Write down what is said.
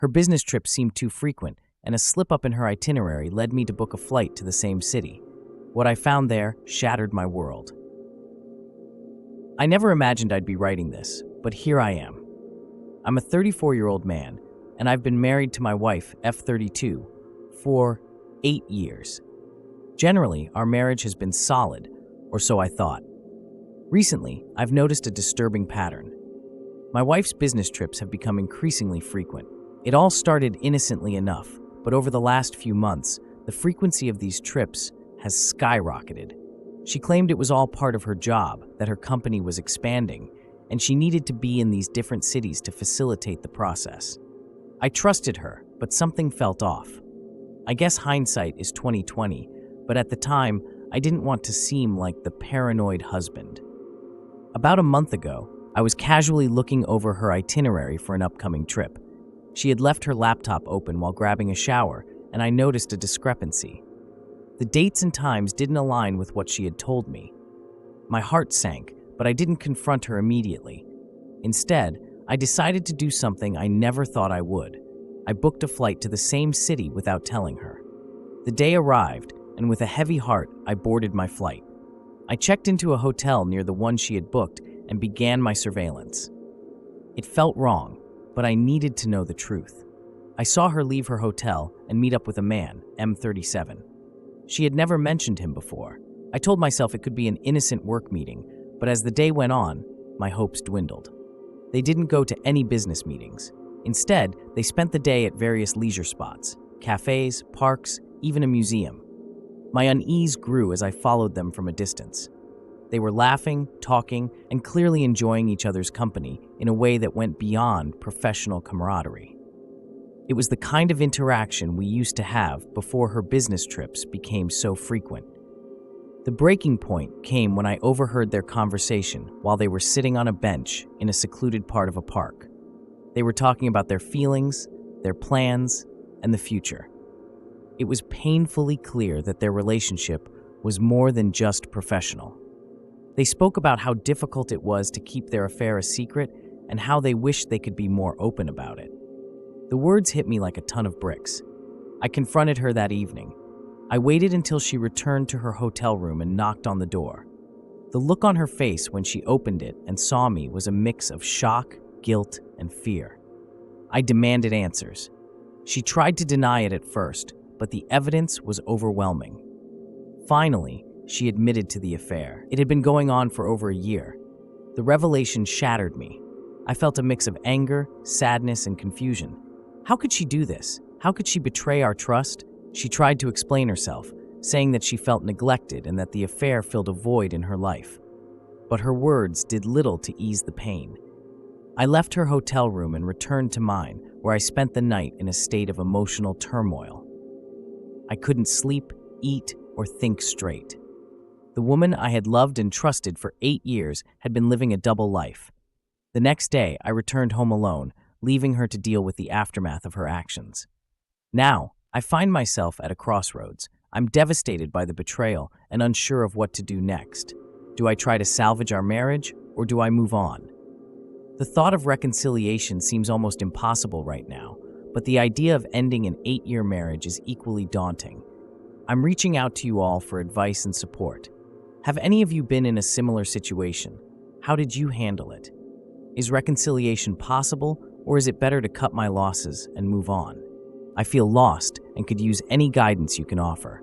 Her business trips seemed too frequent, and a slip-up in her itinerary led me to book a flight to the same city. What I found there shattered my world. I never imagined I'd be writing this, but here I am. I'm a 34-year-old man, and I've been married to my wife, F32, for 8 years. Generally, our marriage has been solid, or so I thought. Recently, I've noticed a disturbing pattern. My wife's business trips have become increasingly frequent. It all started innocently enough, but over the last few months, the frequency of these trips has skyrocketed. She claimed it was all part of her job, that her company was expanding, and she needed to be in these different cities to facilitate the process. I trusted her, but something felt off. I guess hindsight is 20/20, but at the time, I didn't want to seem like the paranoid husband. About a month ago, I was casually looking over her itinerary for an upcoming trip. She had left her laptop open while grabbing a shower, and I noticed a discrepancy. The dates and times didn't align with what she had told me. My heart sank, but I didn't confront her immediately. Instead, I decided to do something I never thought I would. I booked a flight to the same city without telling her. The day arrived, and with a heavy heart, I boarded my flight. I checked into a hotel near the one she had booked and began my surveillance. It felt wrong, but I needed to know the truth. I saw her leave her hotel and meet up with a man, M37. She had never mentioned him before. I told myself it could be an innocent work meeting, but as the day went on, my hopes dwindled. They didn't go to any business meetings. Instead, they spent the day at various leisure spots, cafes, parks, even a museum. My unease grew as I followed them from a distance. They were laughing, talking, and clearly enjoying each other's company in a way that went beyond professional camaraderie. It was the kind of interaction we used to have before her business trips became so frequent. The breaking point came when I overheard their conversation while they were sitting on a bench in a secluded part of a park. They were talking about their feelings, their plans, and the future. It was painfully clear that their relationship was more than just professional. They spoke about how difficult it was to keep their affair a secret and how they wished they could be more open about it. The words hit me like a ton of bricks. I confronted her that evening. I waited until she returned to her hotel room and knocked on the door. The look on her face when she opened it and saw me was a mix of shock, guilt, and fear. I demanded answers. She tried to deny it at first, but the evidence was overwhelming. Finally, she admitted to the affair. It had been going on for over a year. The revelation shattered me. I felt a mix of anger, sadness, and confusion. How could she do this? How could she betray our trust? She tried to explain herself, saying that she felt neglected and that the affair filled a void in her life. But her words did little to ease the pain. I left her hotel room and returned to mine, where I spent the night in a state of emotional turmoil. I couldn't sleep, eat, or think straight. The woman I had loved and trusted for 8 years had been living a double life. The next day, I returned home alone, leaving her to deal with the aftermath of her actions. Now, I find myself at a crossroads. I'm devastated by the betrayal and unsure of what to do next. Do I try to salvage our marriage, or do I move on? The thought of reconciliation seems almost impossible right now, but the idea of ending an 8-year marriage is equally daunting. I'm reaching out to you all for advice and support. Have any of you been in a similar situation? How did you handle it? Is reconciliation possible, or is it better to cut my losses and move on? I feel lost and could use any guidance you can offer.